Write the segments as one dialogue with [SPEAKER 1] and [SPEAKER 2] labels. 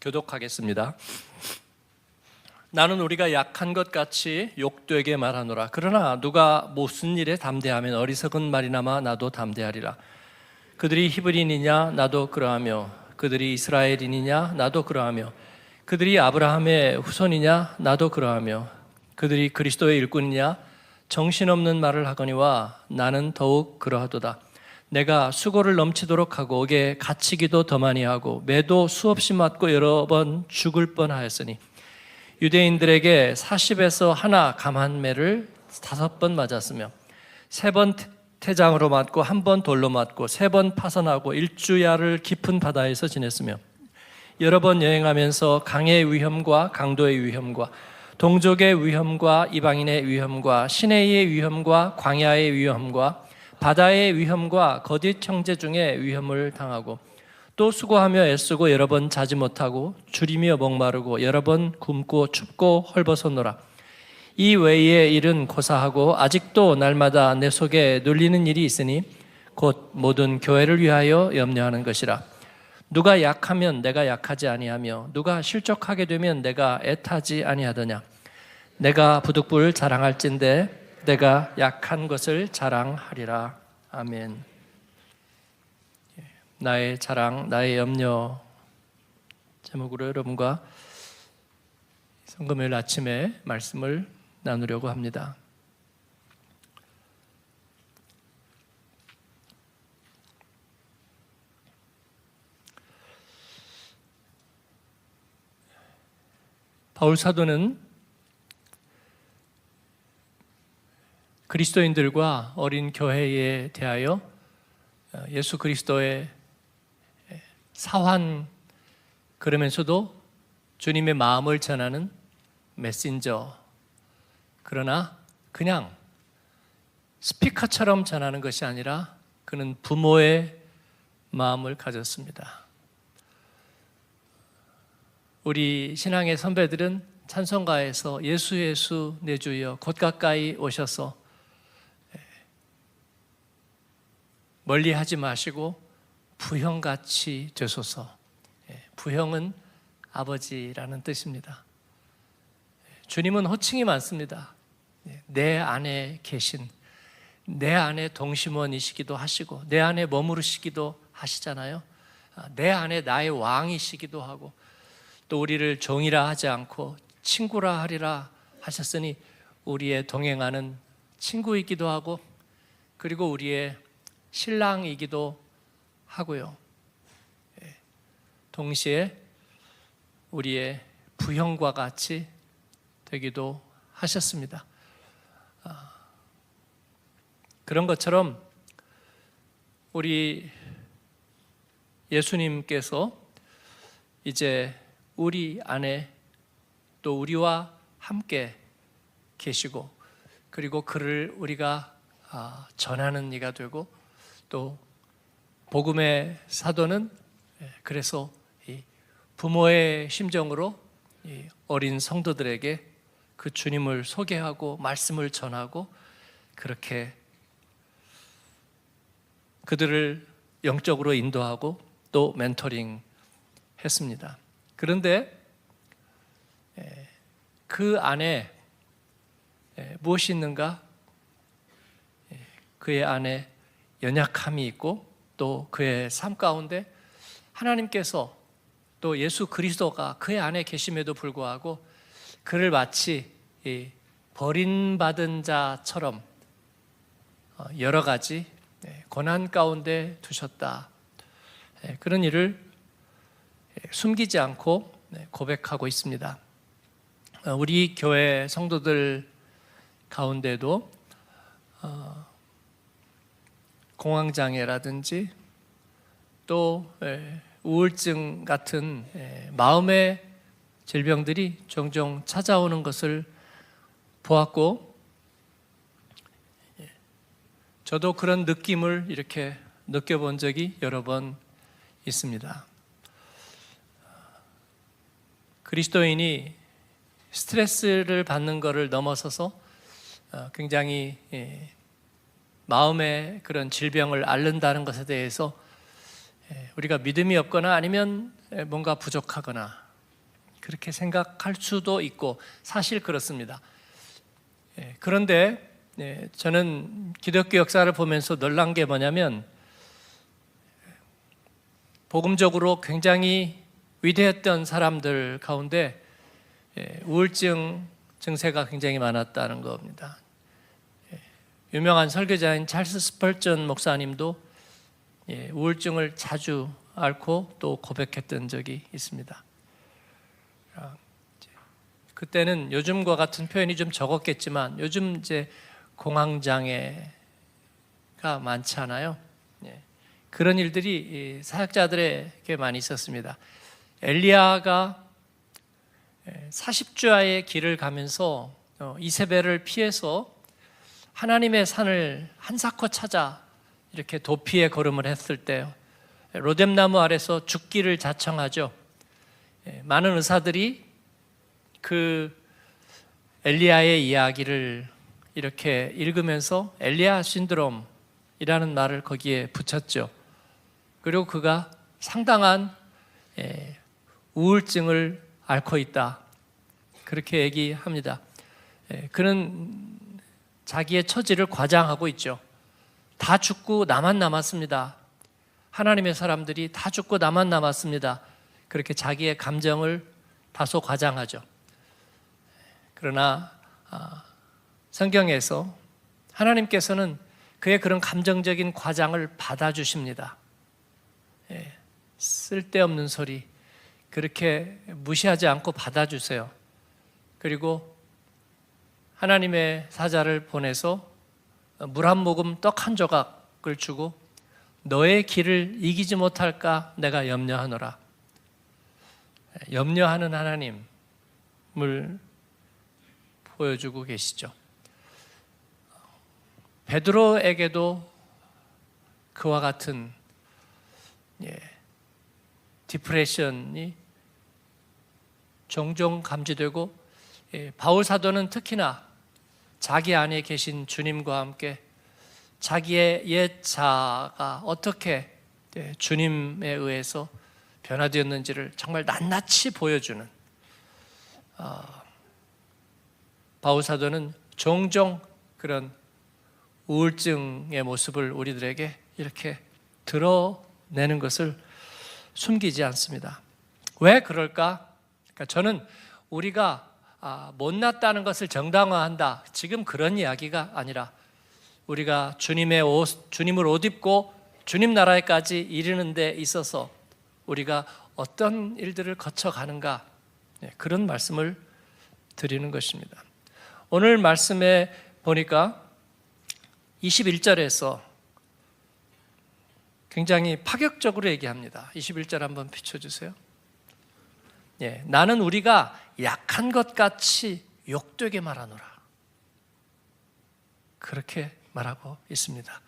[SPEAKER 1] 교독하겠습니다. 나는 우리가 약한 것 같이 욕되게 말하노라. 그러나 누가 무슨 일에 담대하면 어리석은 말이나마 나도 담대하리라. 그들이 히브리인이냐 나도 그러하며 그들이 이스라엘인이냐 나도 그러하며 그들이 아브라함의 후손이냐 나도 그러하며 그들이 그리스도의 일꾼이냐 정신없는 말을 하거니와 나는 더욱 그러하도다. 내가 수고를 넘치도록 하고 옥에 갇히기도 더 많이 하고 매도 수없이 맞고 여러 번 죽을 뻔하였으니 유대인들에게 40에서 하나 감한매를 5번 맞았으며 3번 태장으로 맞고 1번 돌로 맞고 3번 파선하고 일주야를 깊은 바다에서 지냈으며 여러 번 여행하면서 강의 위험과 강도의 위험과 동족의 위험과 이방인의 위험과 시내의 위험과 광야의 위험과 바다의 위험과 거짓 형제 중에 위험을 당하고 또 수고하며 애쓰고 여러 번 자지 못하고 줄이며 목마르고 여러 번 굶고 춥고 헐벗었노라. 이 외의 일은 고사하고 아직도 날마다 내 속에 눌리는 일이 있으니 곧 모든 교회를 위하여 염려하는 것이라. 누가 약하면 내가 약하지 아니하며 누가 실족하게 되면 내가 애타지 아니하더냐. 내가 부득불 자랑할진대 내가 약한 것을 자랑하리라. 아멘. 나의 자랑, 나의 염려 제목으로 여러분과 성금요일 아침에 말씀을 나누려고 합니다. 바울 사도는 그리스도인들과 어린 교회에 대하여 예수 그리스도의 사환 그러면서도 주님의 마음을 전하는 메신저, 그러나 그냥 스피커처럼 전하는 것이 아니라 그는 부모의 마음을 가졌습니다. 우리 신앙의 선배들은 찬송가에서 예수 예수 내 주여 곧 가까이 오셔서 멀리 하지 마시고 부형같이 되소서. 부형은 아버지라는 뜻입니다. 주님은 호칭이 많습니다. 내 안에 계신, 내 안에 동심원이시기도 하시고 내 안에 머무르시기도 하시잖아요. 내 안에 나의 왕이시기도 하고 또 우리를 종이라 하지 않고 친구라 하리라 하셨으니 우리의 동행하는 친구이기도 하고 그리고 우리의 신랑이기도 하고요. 동시에 우리의 부형과 같이 되기도 하셨습니다. 그런 것처럼 우리 예수님께서 이제 우리 안에 또 우리와 함께 계시고 그리고 그를 우리가 전하는 이가 되고 또 복음의 사도는 그래서 부모의 심정으로 어린 성도들에게 그 주님을 소개하고 말씀을 전하고 그렇게 그들을 영적으로 인도하고 또 멘토링 했습니다. 그런데 그 안에 무엇이 있는가? 그의 안에 연약함이 있고 또 그의 삶 가운데 하나님께서 또 예수 그리스도가 그의 안에 계심에도 불구하고 그를 마치 버림받은 자처럼 여러 가지 고난 가운데 두셨다. 그런 일을 숨기지 않고 고백하고 있습니다. 우리 교회 성도들 가운데도 공황장애라든지 또 우울증 같은 마음의 질병들이 종종 찾아오는 것을 보았고 저도 그런 느낌을 이렇게 느껴본 적이 여러 번 있습니다. 그리스도인이 스트레스를 받는 것을 넘어서서 굉장히 마음의 그런 질병을 앓는다는 것에 대해서 우리가 믿음이 없거나 아니면 뭔가 부족하거나 그렇게 생각할 수도 있고 사실 그렇습니다. 그런데 저는 기독교 역사를 보면서 놀란 게 뭐냐면 복음적으로 굉장히 위대했던 사람들 가운데 우울증 증세가 굉장히 많았다는 겁니다. 유명한 설교자인 찰스 스펄전 목사님도 우울증을 자주 앓고 또 고백했던 적이 있습니다. 그때는 요즘과 같은 표현이 좀 적었겠지만 요즘 이제 공황장애가 많잖아요. 그런 일들이 사역자들에게 많이 있었습니다. 엘리야가 40주야의 길을 가면서 이세벨을 피해서 하나님의 산을 한사코 찾아 이렇게 도피의 걸음을 했을 때 로뎀나무 아래서 죽기를 자청하죠. 많은 의사들이 그 엘리야의 이야기를 이렇게 읽으면서 엘리야 신드롬이라는 말을 거기에 붙였죠. 그리고 그가 상당한 우울증을 앓고 있다, 그렇게 얘기합니다. 그는 자기의 처지를 과장하고 있죠. 다 죽고 나만 남았습니다. 하나님의 사람들이 다 죽고 나만 남았습니다. 그렇게 자기의 감정을 다소 과장하죠. 그러나 성경에서 하나님께서는 그의 그런 감정적인 과장을 받아주십니다. 쓸데없는 소리 그렇게 무시하지 않고 받아주세요. 그리고 하나님의 사자를 보내서 물 한 모금 떡 한 조각을 주고 너의 길을 이기지 못할까 내가 염려하노라. 염려하는 하나님을 보여주고 계시죠. 베드로에게도 그와 같은 디프레션이 종종 감지되고 바울 사도는 특히나 자기 안에 계신 주님과 함께 자기의 옛 자아가 어떻게 주님에 의해서 변화되었는지를 정말 낱낱이 보여주는, 바울 사도는 종종 그런 우울증의 모습을 우리들에게 이렇게 드러내는 것을 숨기지 않습니다. 왜 그럴까? 그러니까 저는 우리가 못났다는 것을 정당화한다, 지금 그런 이야기가 아니라 우리가 주님을 옷 입고 주님 나라에까지 이르는 데 있어서 우리가 어떤 일들을 거쳐가는가, 그런 말씀을 드리는 것입니다. 오늘 말씀에 보니까 21절에서 굉장히 파격적으로 얘기합니다. 21절 한번 비춰주세요. 나는 우리가 약한 것 같이 욕되게 말하노라, 그렇게 말하고 있습니다.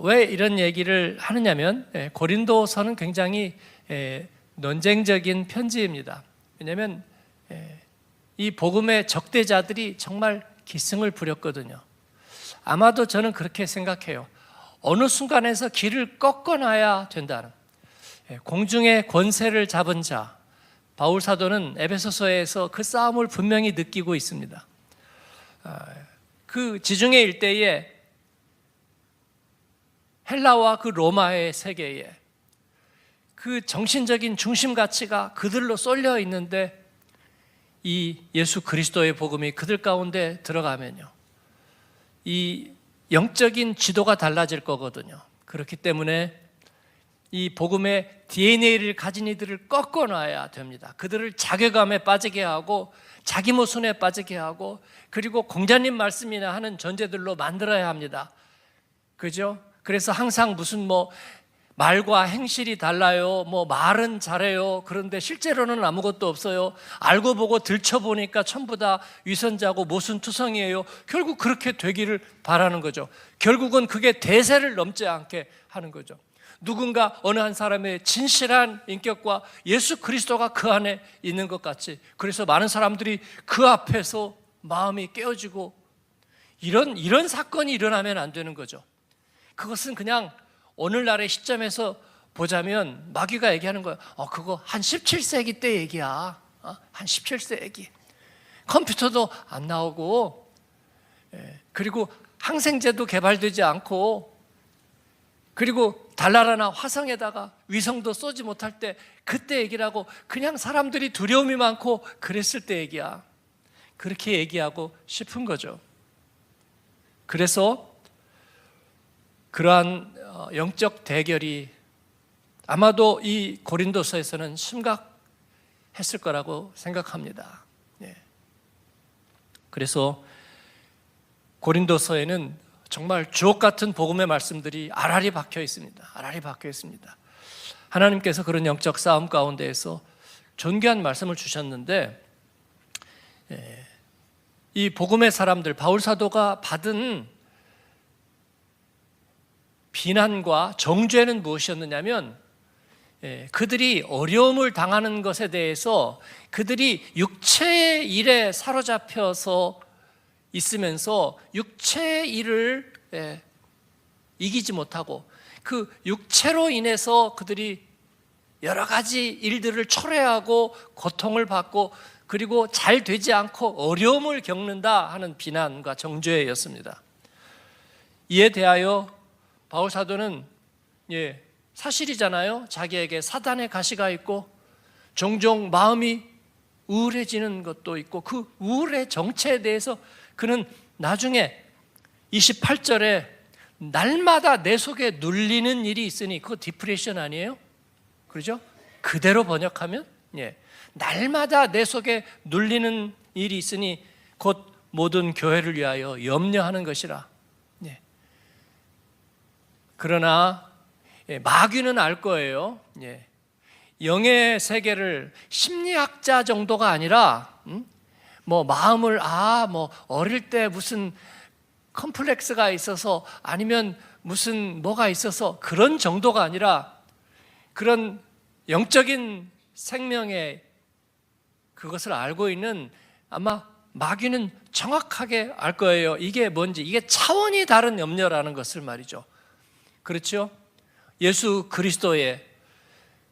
[SPEAKER 1] 왜 이런 얘기를 하느냐면 고린도서는 굉장히 논쟁적인 편지입니다. 왜냐하면 이 복음의 적대자들이 정말 기승을 부렸거든요. 아마도 저는 그렇게 생각해요. 어느 순간에서 길을 꺾어놔야 된다는, 공중의 권세를 잡은 자, 바울 사도는 에베소서에서 그 싸움을 분명히 느끼고 있습니다. 그 지중해 일대에 헬라와 그 로마의 세계에 그 정신적인 중심 가치가 그들로 쏠려 있는데 이 예수 그리스도의 복음이 그들 가운데 들어가면요, 이 영적인 지도가 달라질 거거든요. 그렇기 때문에 이 복음의 DNA를 가진 이들을 꺾어놔야 됩니다. 그들을 자괴감에 빠지게 하고 자기 모순에 빠지게 하고, 그리고 공자님 말씀이나 하는 존재들로 만들어야 합니다. 그죠? 그래서 항상 무슨 말과 행실이 달라요, 말은 잘해요, 그런데 실제로는 아무것도 없어요, 알고 보고 들춰보니까 전부 다 위선자고 모순투성이에요. 결국 그렇게 되기를 바라는 거죠. 결국은 그게 대세를 넘지 않게 하는 거죠. 누군가 어느 한 사람의 진실한 인격과 예수 그리스도가 그 안에 있는 것 같이, 그래서 많은 사람들이 그 앞에서 마음이 깨어지고, 이런 사건이 일어나면 안 되는 거죠. 그것은 그냥 오늘날의 시점에서 보자면 마귀가 얘기하는 거예요. 그거 한 17세기 때 얘기야. 한 17세 애기. 컴퓨터도 안 나오고, 그리고 항생제도 개발되지 않고, 그리고 달나라나 화성에다가 위성도 쏘지 못할 때 그때 얘기라고, 그냥 사람들이 두려움이 많고 그랬을 때 얘기야. 그렇게 얘기하고 싶은 거죠. 그래서 그러한 영적 대결이 아마도 이 고린도서에서는 심각했을 거라고 생각합니다. 그래서 고린도서에는 정말 주옥 같은 복음의 말씀들이 알알이 박혀 있습니다. 알알이 박혀 있습니다. 하나님께서 그런 영적 싸움 가운데에서 존귀한 말씀을 주셨는데, 이 복음의 사람들, 바울 사도가 받은 비난과 정죄는 무엇이었느냐면, 그들이 어려움을 당하는 것에 대해서 그들이 육체의 일에 사로잡혀서 있으면서 육체의 일을 이기지 못하고 그 육체로 인해서 그들이 여러 가지 일들을 초래하고 고통을 받고 그리고 잘 되지 않고 어려움을 겪는다 하는 비난과 정죄였습니다. 이에 대하여 바울 사도는 사실이잖아요. 자기에게 사단의 가시가 있고 종종 마음이 우울해지는 것도 있고, 그 우울의 정체에 대해서 그는 나중에 28절에 날마다 내 속에 눌리는 일이 있으니, 그거 디프레션 아니에요? 그렇죠? 그대로 번역하면 날마다 내 속에 눌리는 일이 있으니 곧 모든 교회를 위하여 염려하는 것이라. 그러나 마귀는 알 거예요. 영의 세계를 심리학자 정도가 아니라 마음을 어릴 때 무슨 컴플렉스가 있어서 아니면 무슨 뭐가 있어서 그런 정도가 아니라 그런 영적인 생명의 그것을 알고 있는, 아마 마귀는 정확하게 알 거예요. 이게 뭔지, 이게 차원이 다른 염려라는 것을 말이죠. 그렇죠? 예수 그리스도의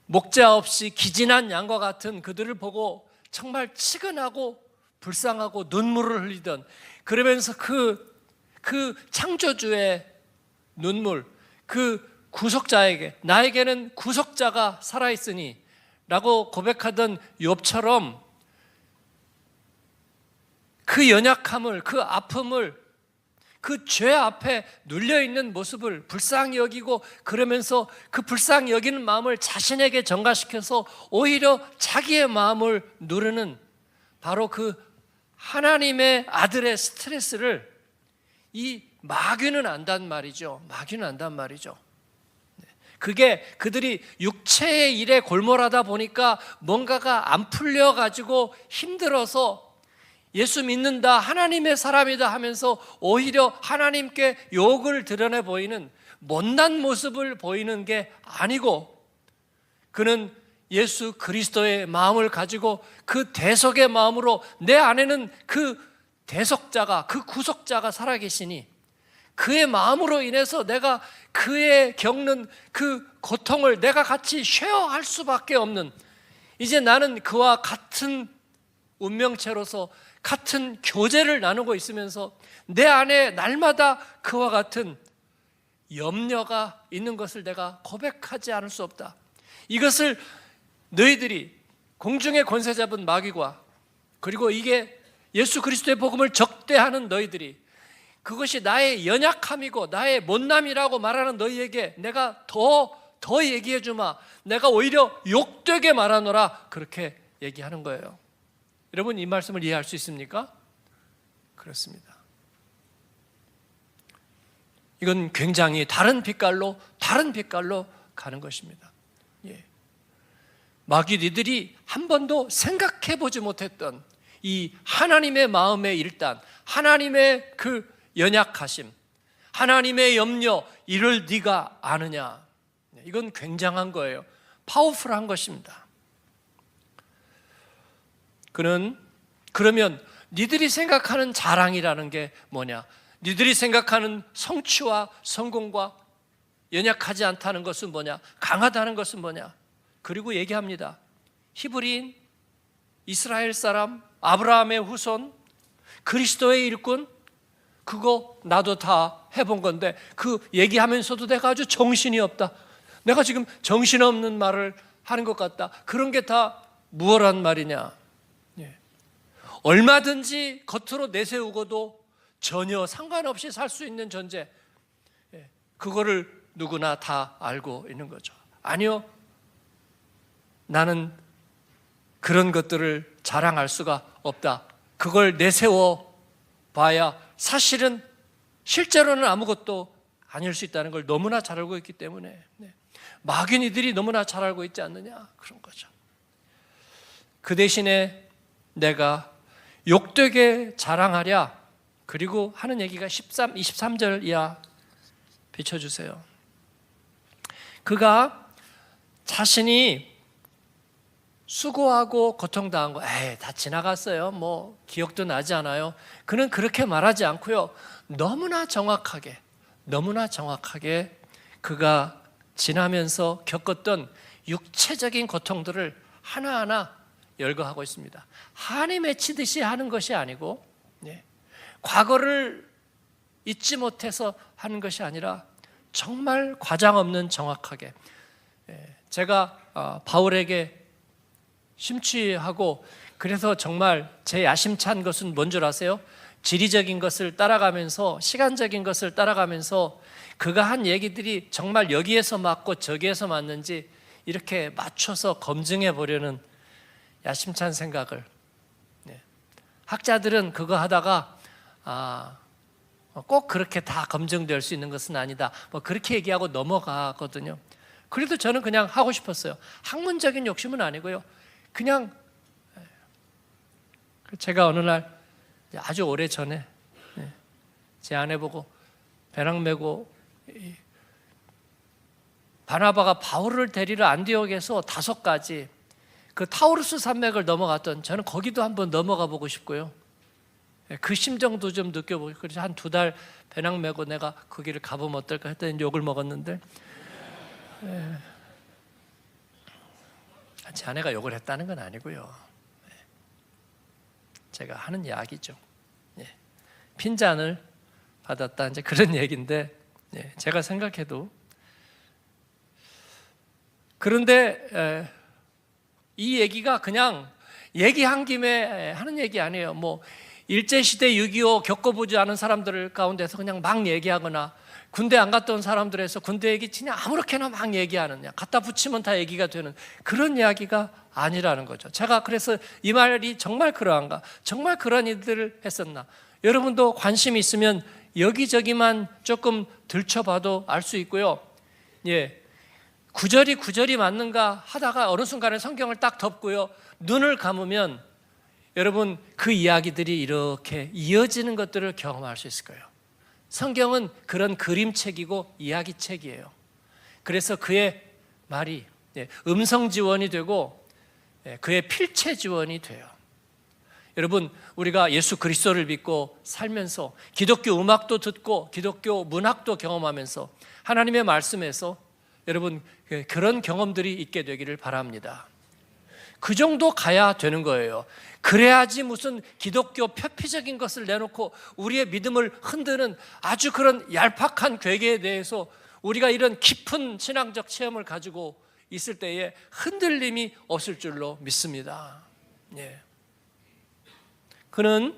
[SPEAKER 1] 목자 없이 기진한 양과 같은 그들을 보고 정말 치근하고 불쌍하고 눈물을 흘리던, 그러면서 그 창조주의 눈물, 그 구속자에게 나에게는 구속자가 살아있으니 라고 고백하던 욥처럼 그 연약함을, 그 아픔을, 그 죄 앞에 눌려있는 모습을 불쌍히 여기고, 그러면서 그 불쌍히 여기는 마음을 자신에게 전가시켜서 오히려 자기의 마음을 누르는, 바로 그 하나님의 아들의 스트레스를 이 마귀는 안단 말이죠. 마귀는 안단 말이죠. 그게 그들이 육체의 일에 골몰하다 보니까 뭔가가 안 풀려가지고 힘들어서 예수 믿는다, 하나님의 사람이다 하면서 오히려 하나님께 욕을 드러내 보이는 못난 모습을 보이는 게 아니고, 그는 예수 그리스도의 마음을 가지고 그 대속의 마음으로 내 안에는 그 대속자가, 그 구속자가 살아계시니 그의 마음으로 인해서 내가 그의 겪는 그 고통을 내가 같이 쉐어할 수밖에 없는, 이제 나는 그와 같은 운명체로서 같은 교제를 나누고 있으면서 내 안에 날마다 그와 같은 염려가 있는 것을 내가 고백하지 않을 수 없다. 이것을 너희들이, 공중의 권세 잡은 마귀과, 그리고 이게 예수 그리스도의 복음을 적대하는 너희들이, 그것이 나의 연약함이고 나의 못남이라고 말하는 너희에게 내가 더 얘기해 주마, 내가 오히려 욕되게 말하노라, 그렇게 얘기하는 거예요. 여러분, 이 말씀을 이해할 수 있습니까? 그렇습니다. 이건 굉장히 다른 빛깔로 가는 것입니다. 마귀 니들이 한 번도 생각해 보지 못했던 이 하나님의 마음의 일단, 하나님의 그 연약하심, 하나님의 염려, 이를 네가 아느냐, 이건 굉장한 거예요. 파워풀한 것입니다. 그러면 니들이 생각하는 자랑이라는 게 뭐냐? 니들이 생각하는 성취와 성공과 연약하지 않다는 것은 뭐냐? 강하다는 것은 뭐냐? 그리고 얘기합니다. 히브리인 이스라엘 사람, 아브라함의 후손, 그리스도의 일꾼, 그거 나도 다 해본 건데 그 얘기하면서도 내가 아주 정신이 없다. 내가 지금 정신없는 말을 하는 것 같다. 그런 게 다 무엇란 말이냐. 얼마든지 겉으로 내세우고도 전혀 상관없이 살 수 있는 존재, 그거를 누구나 다 알고 있는 거죠. 아니요, 나는 그런 것들을 자랑할 수가 없다. 그걸 내세워 봐야 사실은 실제로는 아무것도 아닐 수 있다는 걸 너무나 잘 알고 있기 때문에, 마귀니들이 너무나 잘 알고 있지 않느냐, 그런 거죠. 그 대신에 내가 욕되게 자랑하랴. 그리고 하는 얘기가 23절 이하 비춰주세요. 그가 자신이 수고하고 고통당한 거, 다 지나갔어요. 뭐 기억도 나지 않아요. 그는 그렇게 말하지 않고요, 너무나 정확하게 그가 지나면서 겪었던 육체적인 고통들을 하나하나 열거하고 있습니다. 한이 맺히듯이 하는 것이 아니고, 과거를 잊지 못해서 하는 것이 아니라 정말 과장 없는 정확하게. 제가 바울에게 심취하고, 그래서 정말 제 야심찬 것은 뭔 줄 아세요? 지리적인 것을 따라가면서, 시간적인 것을 따라가면서 그가 한 얘기들이 정말 여기에서 맞고 저기에서 맞는지 이렇게 맞춰서 검증해 보려는 야심찬 생각을. 학자들은 그거 하다가 꼭 그렇게 다 검증될 수 있는 것은 아니다, 뭐 그렇게 얘기하고 넘어가거든요. 그래도 저는 그냥 하고 싶었어요. 학문적인 욕심은 아니고요, 그냥. 제가 어느 날 아주 오래 전에 제 아내 보고 배낭 메고 바나바가 바울을 데리러 안디옥에서 5가지 그 타우루스 산맥을 넘어갔던, 저는 거기도 한번 넘어가 보고 싶고요, 그 심정도 좀 느껴보고. 그래서 한 2달 배낭 메고 내가 거기를 가보면 어떨까 했더니 욕을 먹었는데, 제 아내가 욕을 했다는 건 아니고요, 제가 하는 이야기죠. 핀잔을 받았다, 이제 그런 얘기인데, 제가 생각해도. 그런데 이 얘기가 그냥 얘기한 김에 하는 얘기 아니에요. 뭐 일제시대 6.25 겪어보지 않은 사람들 가운데서 그냥 막 얘기하거나, 군대 안 갔다 온 사람들에서 군대 얘기 그냥 아무렇게나 막 얘기하는, 갖다 붙이면 다 얘기가 되는 그런 이야기가 아니라는 거죠. 제가 그래서 이 말이 정말 그러한가, 정말 그런 일들을 했었나, 여러분도 관심이 있으면 여기저기만 조금 들춰봐도 알 수 있고요. 구절이 맞는가 하다가 어느 순간에 성경을 딱 덮고요, 눈을 감으면 여러분 그 이야기들이 이렇게 이어지는 것들을 경험할 수 있을 거예요. 성경은 그런 그림책이고 이야기책이에요. 그래서 그의 말이 음성 지원이 되고 그의 필체 지원이 돼요. 여러분, 우리가 예수 그리스도를 믿고 살면서 기독교 음악도 듣고 기독교 문학도 경험하면서 하나님의 말씀에서 여러분 그런 경험들이 있게 되기를 바랍니다. 그 정도 가야 되는 거예요. 그래야지 무슨 기독교 표피적인 것을 내놓고 우리의 믿음을 흔드는 아주 그런 얄팍한 괴계에 대해서 우리가 이런 깊은 신앙적 체험을 가지고 있을 때에 흔들림이 없을 줄로 믿습니다. 그는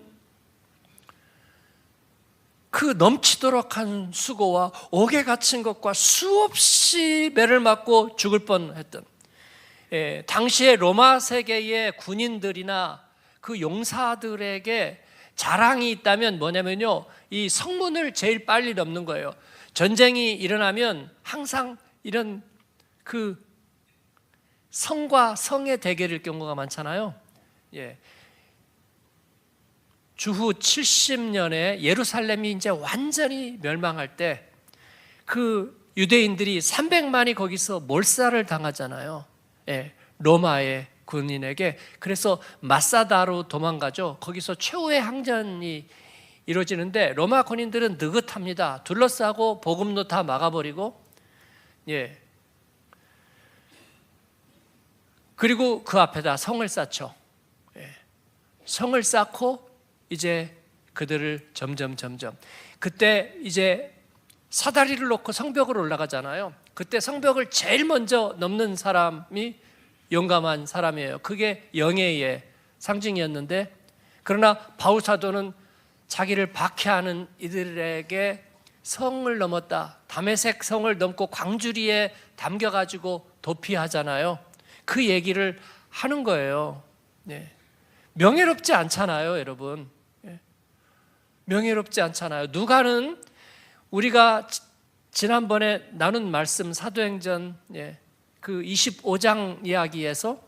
[SPEAKER 1] 그 넘치도록 한 수고와 옥에 갇힌 것과 수없이 매를 맞고 죽을 뻔했던, 당시의 로마 세계의 군인들이나 그 용사들에게 자랑이 있다면 뭐냐면요, 이 성문을 제일 빨리 넘는 거예요. 전쟁이 일어나면 항상 이런 그 성과 성의 대결일 경우가 많잖아요. 주후 70년에 예루살렘이 이제 완전히 멸망할 때 그 유대인들이 300만이 거기서 몰살을 당하잖아요. 로마의 군인에게. 그래서 마사다로 도망가죠. 거기서 최후의 항전이 이루어지는데 로마 군인들은 느긋합니다. 둘러싸고 보급로 다 막아버리고, 그리고 그 앞에다 성을 쌓죠. 성을 쌓고 이제 그들을 점점 그때 이제 사다리를 놓고 성벽을 올라가잖아요. 그때 성벽을 제일 먼저 넘는 사람이 용감한 사람이에요. 그게 영예의 상징이었는데, 그러나 바울 사도는 자기를 박해하는 이들에게 성을 넘었다, 다메섹 성을 넘고 광주리에 담겨가지고 도피하잖아요. 그 얘기를 하는 거예요. 네. 명예롭지 않잖아요, 여러분. 명예롭지 않잖아요. 누가는 우리가 지난번에 나눈 말씀 사도행전 그 25장 이야기에서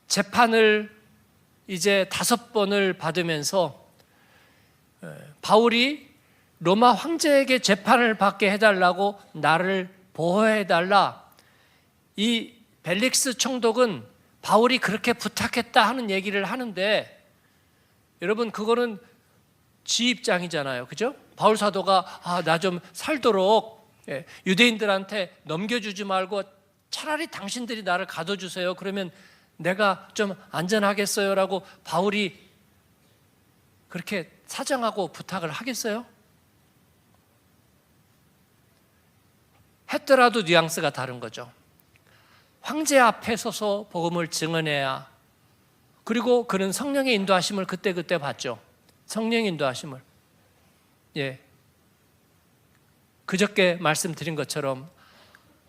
[SPEAKER 1] 재판을 이제 5번을 받으면서 바울이 로마 황제에게 재판을 받게 해달라고 나를 보호해달라, 이 벨릭스 총독은 바울이 그렇게 부탁했다 하는 얘기를 하는데, 여러분 그거는 지 입장이잖아요. 그죠? 바울 사도가 나 좀 살도록 유대인들한테 넘겨주지 말고 차라리 당신들이 나를 가둬주세요. 그러면 내가 좀 안전하겠어요 라고 바울이 그렇게 사정하고 부탁을 하겠어요? 했더라도 뉘앙스가 다른 거죠. 황제 앞에 서서 복음을 증언해야, 그리고 그는 성령의 인도하심을 그때 받죠. 성령의 인도하심을. 그저께 말씀드린 것처럼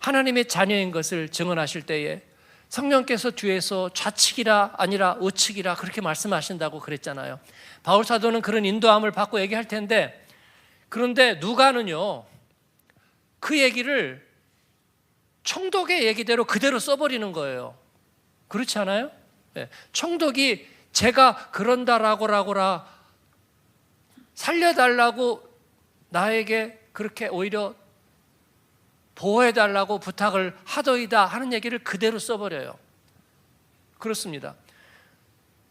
[SPEAKER 1] 하나님의 자녀인 것을 증언하실 때에 성령께서 뒤에서 좌측이라 아니라 우측이라 그렇게 말씀하신다고 그랬잖아요. 바울 사도는 그런 인도함을 받고 얘기할 텐데, 그런데 누가는요 그 얘기를 총독의 얘기대로 그대로 써버리는 거예요. 그렇지 않아요? 총독이 제가 그런다라고라 살려달라고 나에게 그렇게 오히려 보호해달라고 부탁을 하더이다 하는 얘기를 그대로 써버려요. 그렇습니다.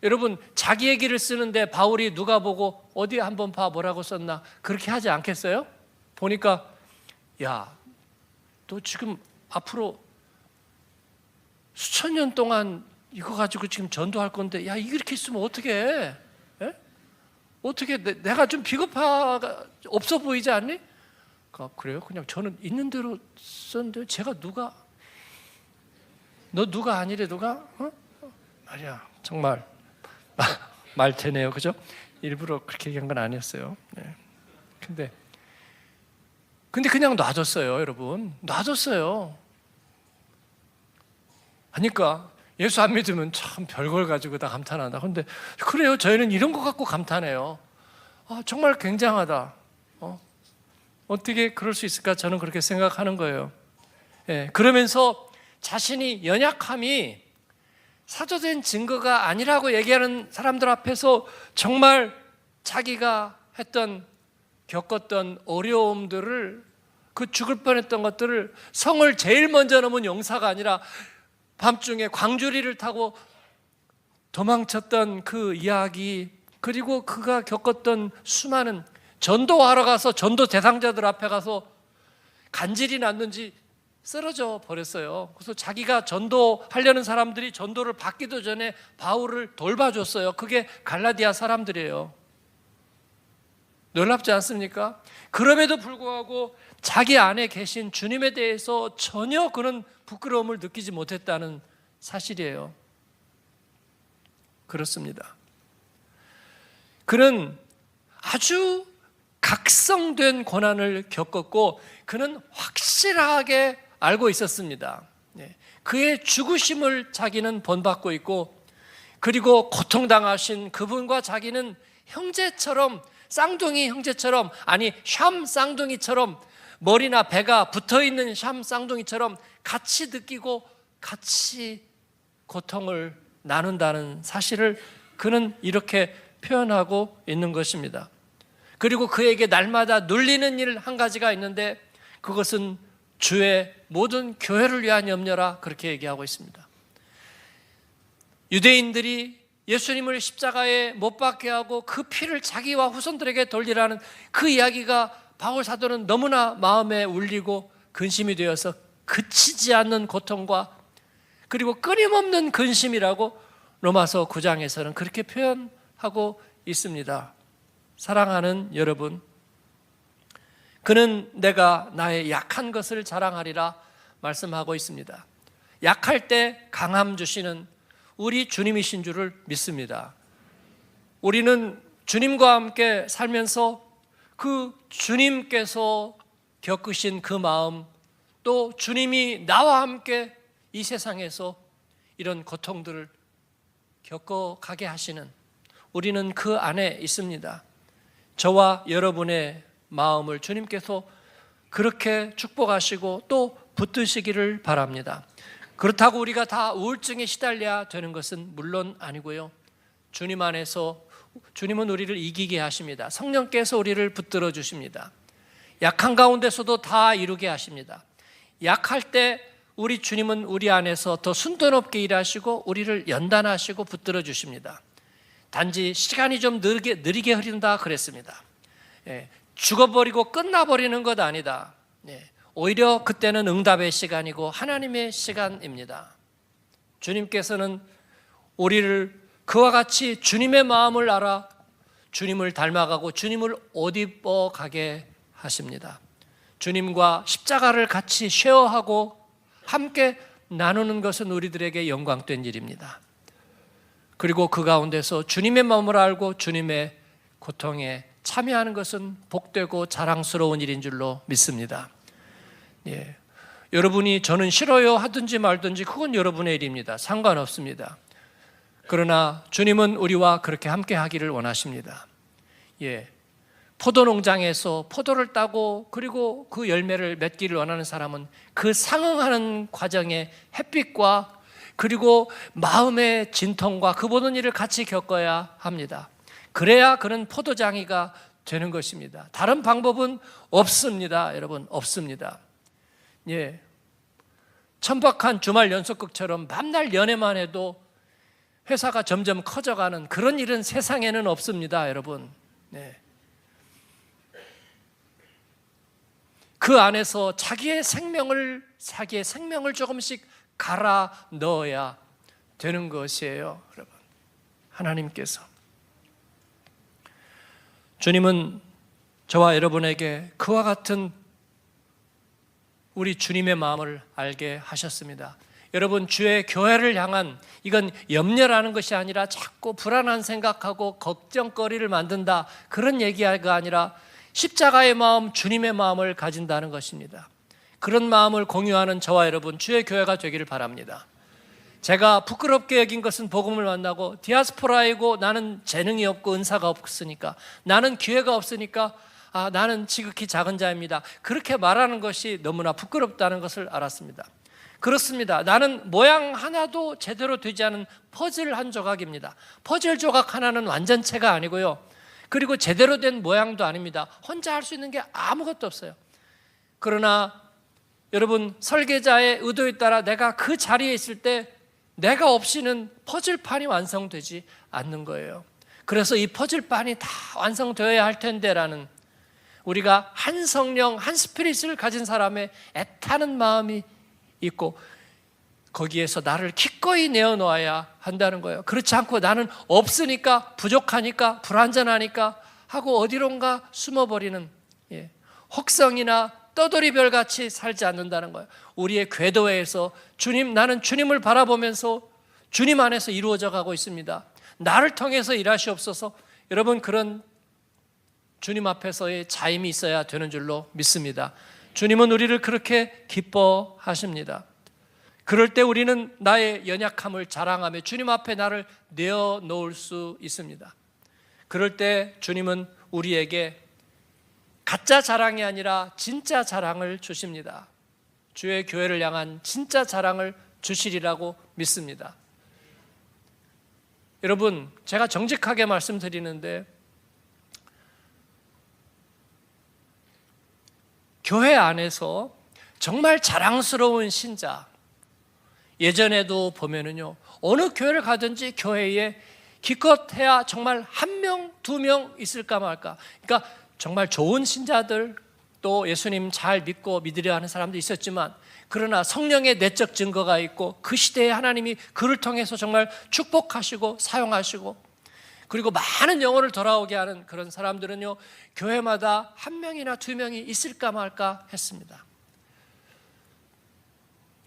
[SPEAKER 1] 여러분 자기 얘기를 쓰는데 바울이 누가 보고 어디 한번 봐 뭐라고 썼나 그렇게 하지 않겠어요? 보니까 야, 너 지금 앞으로 수천 년 동안 이거 가지고 지금 전도할 건데 야 이렇게 쓰면 어떻게 해? 어떻게 내가 좀 비겁하가 없어 보이지 않니? 그래요? 그냥 저는 있는 대로 썼는데 제가 너 누가 아니래 누가? 말이야 정말 말되네요, 그죠? 일부러 그렇게 얘기한 건 아니었어요. 근데 그냥 놔뒀어요, 여러분. 놔뒀어요. 그러니까 예수 안 믿으면 참 별걸 가지고 다 감탄한다. 근데 그래요, 저희는 이런 거 갖고 감탄해요. 정말 굉장하다. 어떻게 그럴 수 있을까? 저는 그렇게 생각하는 거예요. 그러면서 자신이 연약함이 사조된 증거가 아니라고 얘기하는 사람들 앞에서 정말 자기가 겪었던 어려움들을, 그 죽을 뻔했던 것들을, 성을 제일 먼저 넘은 용사가 아니라 밤중에 광주리를 타고 도망쳤던 그 이야기, 그리고 그가 겪었던 수많은, 전도하러 가서 전도 대상자들 앞에 가서 간질이 났는지 쓰러져 버렸어요. 그래서 자기가 전도하려는 사람들이 전도를 받기도 전에 바울을 돌봐줬어요. 그게 갈라디아 사람들이에요. 놀랍지 않습니까? 그럼에도 불구하고 자기 안에 계신 주님에 대해서 전혀 그런 부끄러움을 느끼지 못했다는 사실이에요. 그렇습니다. 그는 아주 각성된 고난을 겪었고 그는 확실하게 알고 있었습니다. 그의 죽으심을 자기는 본받고 있고, 그리고 고통당하신 그분과 자기는 형제처럼, 쌍둥이 형제처럼, 아니 샴 쌍둥이처럼, 머리나 배가 붙어있는 샴 쌍둥이처럼 같이 느끼고 같이 고통을 나눈다는 사실을 그는 이렇게 표현하고 있는 것입니다. 그리고 그에게 날마다 눌리는 일 한 가지가 있는데 그것은 주의 모든 교회를 위한 염려라, 그렇게 얘기하고 있습니다. 유대인들이 예수님을 십자가에 못 박게 하고 그 피를 자기와 후손들에게 돌리라는 그 이야기가 바울 사도는 너무나 마음에 울리고 근심이 되어서 그치지 않는 고통과, 그리고 끊임없는 근심이라고 로마서 9장에서는 그렇게 표현하고 있습니다. 사랑하는 여러분, 그는 내가 나의 약한 것을 자랑하리라 말씀하고 있습니다. 약할 때 강함 주시는 우리 주님이신 줄을 믿습니다. 우리는 주님과 함께 살면서 그 주님께서 겪으신 그 마음, 또 주님이 나와 함께 이 세상에서 이런 고통들을 겪어가게 하시는, 우리는 그 안에 있습니다. 저와 여러분의 마음을 주님께서 그렇게 축복하시고 또 붙드시기를 바랍니다. 그렇다고 우리가 다 우울증에 시달려야 되는 것은 물론 아니고요. 주님 안에서 주님은 우리를 이기게 하십니다. 성령께서 우리를 붙들어 주십니다. 약한 가운데서도 다 이루게 하십니다. 약할 때 우리 주님은 우리 안에서 더 순도 높게 일하시고 우리를 연단하시고 붙들어 주십니다. 단지 시간이 좀 느리게 흐른다 그랬습니다. 죽어버리고 끝나버리는 것 아니다. 오히려 그때는 응답의 시간이고 하나님의 시간입니다. 주님께서는 우리를 그와 같이 주님의 마음을 알아 주님을 닮아가고 주님을 옷 입어 가게 하십니다. 주님과 십자가를 같이 쉐어하고 함께 나누는 것은 우리들에게 영광된 일입니다. 그리고 그 가운데서 주님의 마음을 알고 주님의 고통에 참여하는 것은 복되고 자랑스러운 일인 줄로 믿습니다. 여러분이 저는 싫어요 하든지 말든지 그건 여러분의 일입니다. 상관없습니다. 그러나 주님은 우리와 그렇게 함께 하기를 원하십니다. 포도농장에서 포도를 따고 그리고 그 열매를 맺기를 원하는 사람은 그 상응하는 과정에 햇빛과 그리고 마음의 진통과 그 모든 일을 같이 겪어야 합니다. 그래야 그는 포도장이가 되는 것입니다. 다른 방법은 없습니다. 여러분, 없습니다. 천박한 주말 연속극처럼 밤날 연애만 해도 회사가 점점 커져가는 그런 일은 세상에는 없습니다. 여러분, 그 안에서 자기의 생명을 조금씩 갈아 넣어야 되는 것이에요. 여러분, 하나님께서 주님은 저와 여러분에게 그와 같은 우리 주님의 마음을 알게 하셨습니다. 여러분, 주의 교회를 향한, 이건 염려라는 것이 아니라 자꾸 불안한 생각하고 걱정거리를 만든다, 그런 얘기가 아니라 십자가의 마음, 주님의 마음을 가진다는 것입니다. 그런 마음을 공유하는 저와 여러분, 주의 교회가 되기를 바랍니다. 제가 부끄럽게 여긴 것은 복음을 만나고 디아스포라이고 나는 재능이 없고 은사가 없으니까, 나는 기회가 없으니까 나는 지극히 작은 자입니다, 그렇게 말하는 것이 너무나 부끄럽다는 것을 알았습니다. 그렇습니다. 나는 모양 하나도 제대로 되지 않은 퍼즐 한 조각입니다. 퍼즐 조각 하나는 완전체가 아니고요, 그리고 제대로 된 모양도 아닙니다. 혼자 할 수 있는 게 아무것도 없어요. 그러나 여러분, 설계자의 의도에 따라 내가 그 자리에 있을 때 내가 없이는 퍼즐판이 완성되지 않는 거예요. 그래서 이 퍼즐판이 다 완성되어야 할 텐데라는, 우리가 한 성령, 한 스피릿을 가진 사람의 애타는 마음이 있고 거기에서 나를 기꺼이 내어놓아야 한다는 거예요. 그렇지 않고 나는 없으니까, 부족하니까, 불완전하니까 하고 어디론가 숨어버리는 혹성이나 떠돌이별같이 살지 않는다는 거예요. 우리의 궤도에서 주님, 나는 주님을 바라보면서 주님 안에서 이루어져 가고 있습니다, 나를 통해서 일하시옵소서. 여러분, 그런 주님 앞에서의 자임이 있어야 되는 줄로 믿습니다. 주님은 우리를 그렇게 기뻐하십니다. 그럴 때 우리는 나의 연약함을 자랑하며 주님 앞에 나를 내어놓을 수 있습니다. 그럴 때 주님은 우리에게 가짜 자랑이 아니라 진짜 자랑을 주십니다. 주의 교회를 향한 진짜 자랑을 주시리라고 믿습니다. 여러분, 제가 정직하게 말씀드리는데 교회 안에서 정말 자랑스러운 신자, 예전에도 보면은요, 어느 교회를 가든지 교회에 기껏해야 정말 한 명, 두 명 있을까 말까. 그러니까 정말 좋은 신자들, 또 예수님 잘 믿으려 하는 사람도 있었지만, 그러나 성령의 내적 증거가 있고 그 시대에 하나님이 그를 통해서 정말 축복하시고 사용하시고 그리고 많은 영혼을 돌아오게 하는 그런 사람들은요, 교회마다 한 명이나 두 명이 있을까 말까 했습니다.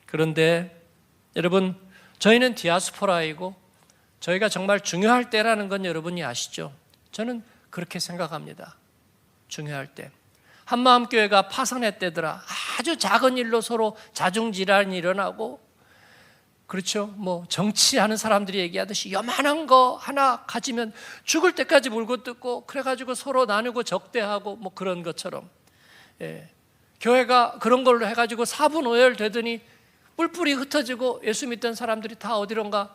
[SPEAKER 1] 그런데 여러분, 저희는 디아스포라이고 저희가 정말 중요할 때라는 건 여러분이 아시죠? 저는 그렇게 생각합니다. 중요할 때. 한마음교회가 파선의 때더라. 아주 작은 일로 서로 자중질환이 일어나고, 그렇죠? 뭐 정치하는 사람들이 얘기하듯이 요만한 거 하나 가지면 죽을 때까지 물고 뜯고, 그래가지고 서로 나누고 적대하고 뭐 그런 것처럼, 교회가 그런 걸로 해가지고 사분오열 되더니 뿔뿔이 흩어지고 예수 믿던 사람들이 다 어디론가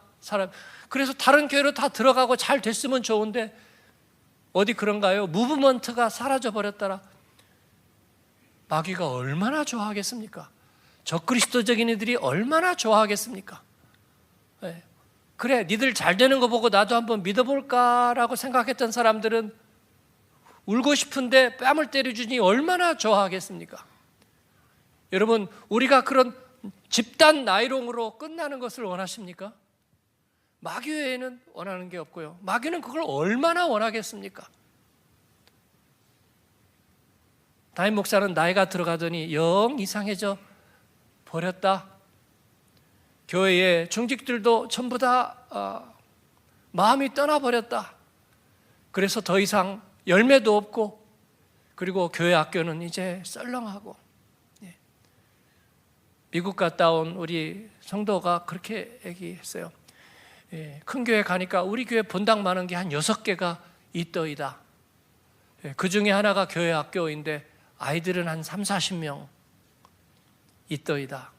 [SPEAKER 1] 그래서 다른 교회로 다 들어가고 잘 됐으면 좋은데 어디 그런가요? 무브먼트가 사라져 버렸더라. 마귀가 얼마나 좋아하겠습니까? 적그리스도적인 이들이 얼마나 좋아하겠습니까? 그래, 니들 잘 되는 거 보고 나도 한번 믿어볼까라고 생각했던 사람들은 울고 싶은데 뺨을 때려주니 얼마나 좋아하겠습니까? 여러분, 우리가 그런 집단 나이롱으로 끝나는 것을 원하십니까? 마귀 외에는 원하는 게 없고요. 마귀는 그걸 얼마나 원하겠습니까? 담임 목사는 나이가 들어가더니 영 이상해져 버렸다. 교회의 중직들도 전부 다 마음이 떠나버렸다. 그래서 더 이상 열매도 없고, 그리고 교회 학교는 이제 썰렁하고. 미국 갔다 온 우리 성도가 그렇게 얘기했어요. 큰 교회 가니까 우리 교회 본당 많은 게 한 6개가 있더이다. 그 중에 하나가 교회 학교인데 아이들은 한 3, 40명 있더이다.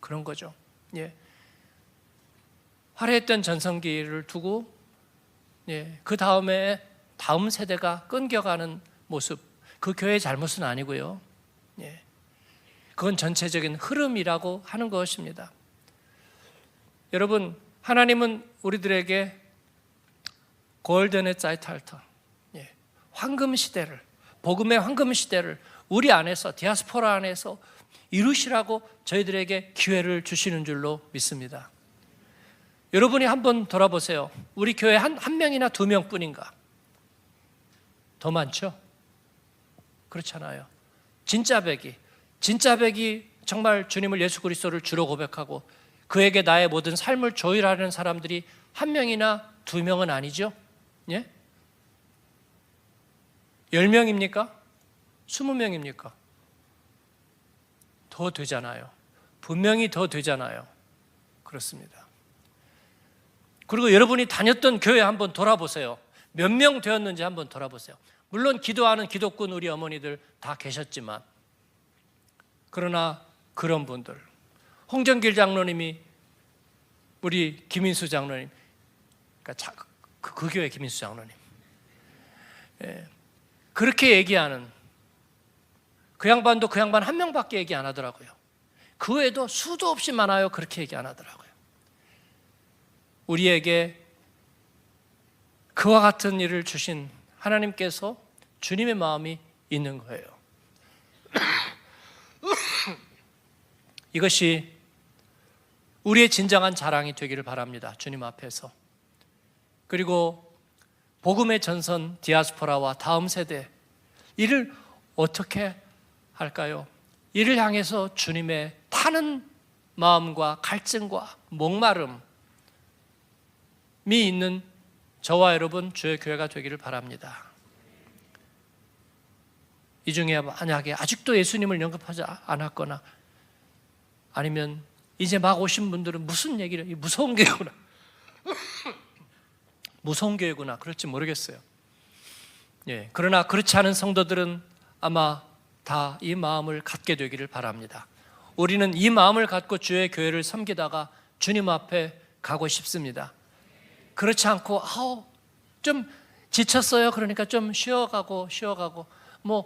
[SPEAKER 1] 그런 거죠. 화려했던 전성기를 두고 그 다음에 다음 세대가 끊겨가는 모습, 그 교회의 잘못은 아니고요. 그건 전체적인 흐름이라고 하는 것입니다. 여러분, 하나님은 우리들에게 골든의 자이탈터, 황금 시대를, 복음의 황금 시대를 우리 안에서, 디아스포라 안에서 이루시라고 저희들에게 기회를 주시는 줄로 믿습니다. 여러분이 한번 돌아보세요. 우리 교회 한 명이나 두 명뿐인가? 더 많죠? 그렇잖아요. 진짜 백이 정말 주님을, 예수 그리스도를 주로 고백하고 그에게 나의 모든 삶을 조율하려는 사람들이 한 명이나 두 명은 아니죠? 10명입니까? 20명입니까? 더 되잖아요. 분명히 더 되잖아요. 그렇습니다. 그리고 여러분이 다녔던 교회 한번 돌아보세요. 몇 명 되었는지 한번 돌아보세요. 물론 기도하는 기독군 우리 어머니들 다 계셨지만, 그러나 그런 분들, 홍정길 장로님이, 우리 김인수 장로님, 그러니까 그 교회 김인수 장로님, 그렇게 얘기하는 그 양반도 그 양반 한 명밖에 얘기 안 하더라고요. 그 외에도 수도 없이 많아요. 그렇게 얘기 안 하더라고요. 우리에게 그와 같은 일을 주신 하나님께서 주님의 마음이 있는 거예요. 이것이 우리의 진정한 자랑이 되기를 바랍니다. 주님 앞에서. 그리고 복음의 전선 디아스포라와 다음 세대, 이를 어떻게 할까요? 이를 향해서 주님의 타는 마음과 갈증과 목마름이 있는 저와 여러분, 주의 교회가 되기를 바랍니다. 이 중에 만약에 아직도 예수님을 영접하지 않았거나, 아니면 이제 막 오신 분들은 무슨 얘기를, 무서운 교회구나 무서운 교회구나, 그럴지 모르겠어요. 그러나 그렇지 않은 성도들은 아마 다 이 마음을 갖게 되기를 바랍니다. 우리는 이 마음을 갖고 주의 교회를 섬기다가 주님 앞에 가고 싶습니다. 그렇지 않고 좀 지쳤어요. 그러니까 좀 쉬어가고 뭐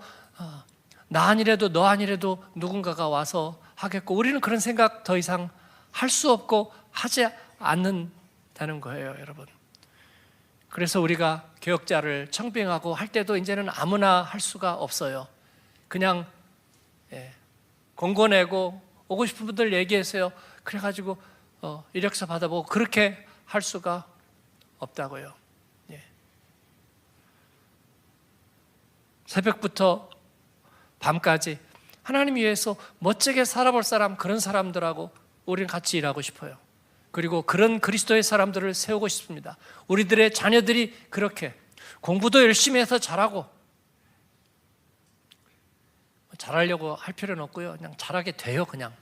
[SPEAKER 1] 나 아니래도 너 아니래도 누군가가 와서 하겠고, 우리는 그런 생각 더 이상 할 수 없고 하지 않는다는 거예요, 여러분. 그래서 우리가 교역자를 청빙하고 할 때도 이제는 아무나 할 수가 없어요. 그냥 공고 내고 오고 싶은 분들 얘기하세요. 그래가지고 이력서 받아보고 그렇게 할 수가 없다고요. 새벽부터 밤까지 하나님 위해서 멋지게 살아볼 사람, 그런 사람들하고 우리는 같이 일하고 싶어요. 그리고 그런 그리스도의 사람들을 세우고 싶습니다. 우리들의 자녀들이 그렇게 공부도 열심히 해서 잘하고, 잘하려고 할 필요는 없고요. 그냥 잘하게 돼요, 그냥.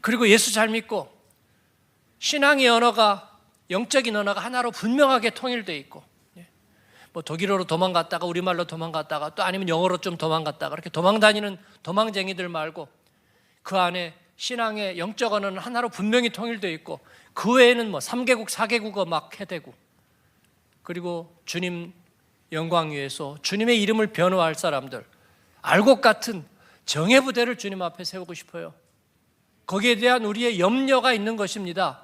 [SPEAKER 1] 그리고 예수 잘 믿고 신앙의 언어가, 영적인 언어가 하나로 분명하게 통일되어 있고, 뭐 독일어로 도망갔다가 우리말로 도망갔다가 또 아니면 영어로 좀 도망갔다가 이렇게 도망다니는 도망쟁이들 말고 그 안에 신앙의 영적 언어는 하나로 분명히 통일되어 있고 그 외에는 뭐 3개국, 4개국어 막 해대고, 그리고 주님 영광 위해서 주님의 이름을 변호할 사람들, 알곡 같은 정예 부대를 주님 앞에 세우고 싶어요. 거기에 대한 우리의 염려가 있는 것입니다.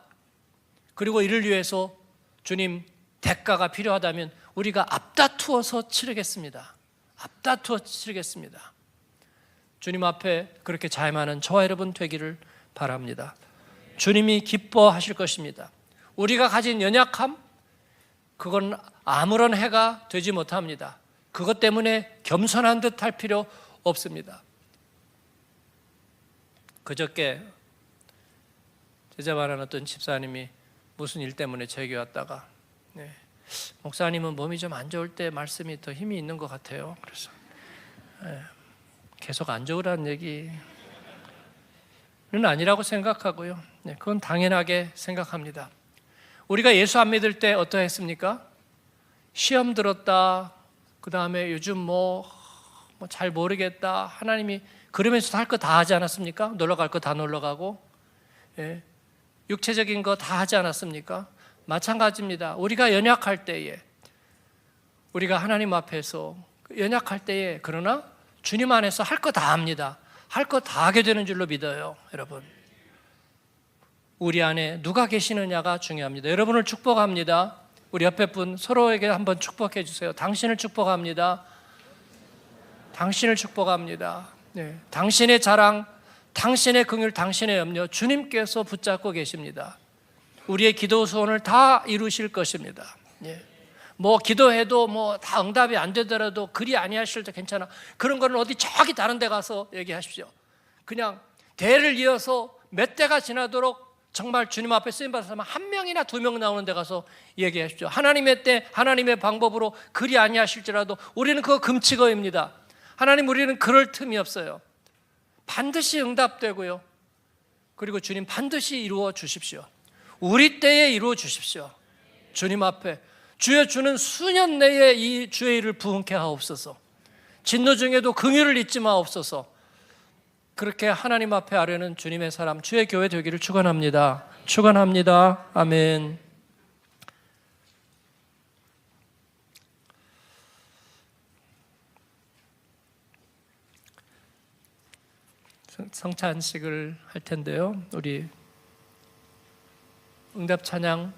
[SPEAKER 1] 그리고 이를 위해서 주님 대가가 필요하다면 우리가 앞다투어서 치르겠습니다. 앞다투어 치르겠습니다. 주님 앞에 그렇게 자임하는 저와 여러분 되기를 바랍니다. 주님이 기뻐하실 것입니다. 우리가 가진 연약함, 그건 아무런 해가 되지 못합니다. 그것 때문에 겸손한 듯 할 필요 없습니다. 그저께 제자반한 어떤 집사님이 무슨 일 때문에 제게 왔다가, 목사님은 몸이 좀 안 좋을 때 말씀이 더 힘이 있는 것 같아요. 그래서 계속 안 좋으라는 얘기는 아니라고 생각하고요. 그건 당연하게 생각합니다. 우리가 예수 안 믿을 때 어떠했습니까? 시험 들었다, 그 다음에 요즘 뭐 잘 모르겠다, 하나님이 그러면서도 할 거 다 하지 않았습니까? 놀러 갈 거 다 놀러 가고, 육체적인 거 다 하지 않았습니까? 마찬가지입니다. 우리가 연약할 때에, 우리가 하나님 앞에서 연약할 때에, 그러나 주님 안에서 할 거 다 합니다. 할 거 다 하게 되는 줄로 믿어요. 여러분, 우리 안에 누가 계시느냐가 중요합니다. 여러분을 축복합니다. 우리 옆에 분 서로에게 한번 축복해 주세요. 당신을 축복합니다. 당신을 축복합니다. 당신의 자랑, 당신의 긍휼, 당신의 염려 주님께서 붙잡고 계십니다. 우리의 기도 소원을 다 이루실 것입니다. 뭐 기도해도 뭐 다 응답이 안 되더라도 그리 아니하실 때 괜찮아. 그런 거는 어디 저기 다른 데 가서 얘기하십시오. 그냥 대를 이어서 몇 대가 지나도록 정말 주님 앞에 쓰임받은 사람 한 명이나 2명 나오는 데 가서 얘기하십시오. 하나님의 때, 하나님의 방법으로 그리 아니하실지라도 우리는 그거 금치거입니다. 하나님, 우리는 그럴 틈이 없어요. 반드시 응답되고요. 그리고 주님 반드시 이루어 주십시오. 우리 때에 이루어 주십시오. 주님 앞에 주여, 주는 수년 내에 이 주의 일을 부흥케 하옵소서. 진노 중에도 긍휼을 잊지 마옵소서. 그렇게 하나님 앞에 아뢰는 주님의 사람, 주의 교회 되기를 축원합니다. 축원합니다. 아멘. 성찬식을 할 텐데요. 우리 응답 찬양,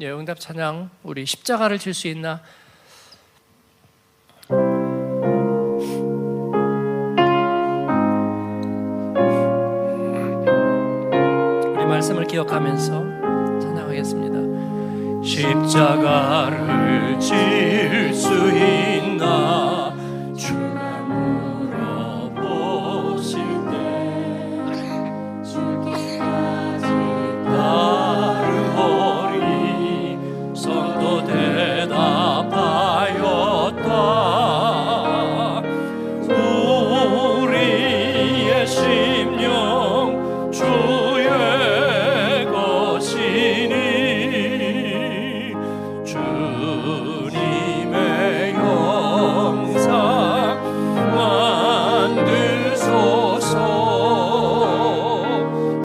[SPEAKER 1] 응답 찬양, 우리 십자가를 질 수 있나? 우리 말씀을 기억하면서 찬양하겠습니다. 십자가를 질 수 있나?